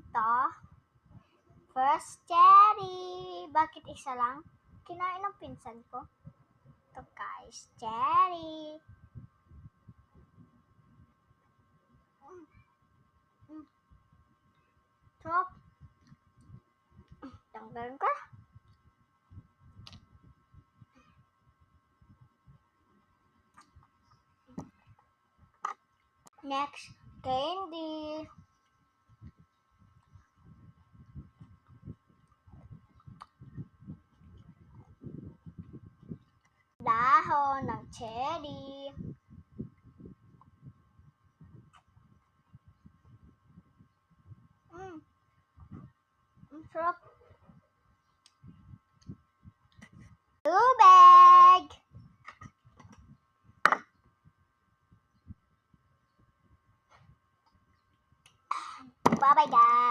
to? First cherry. Bakit isa lang? Kinain ng pinsan ko. Ito guys, cherry. Sarap. Tanggalin ko. Next, candy. Dahon ng cherry. Ang sarap. Tubig. Bye-bye guys.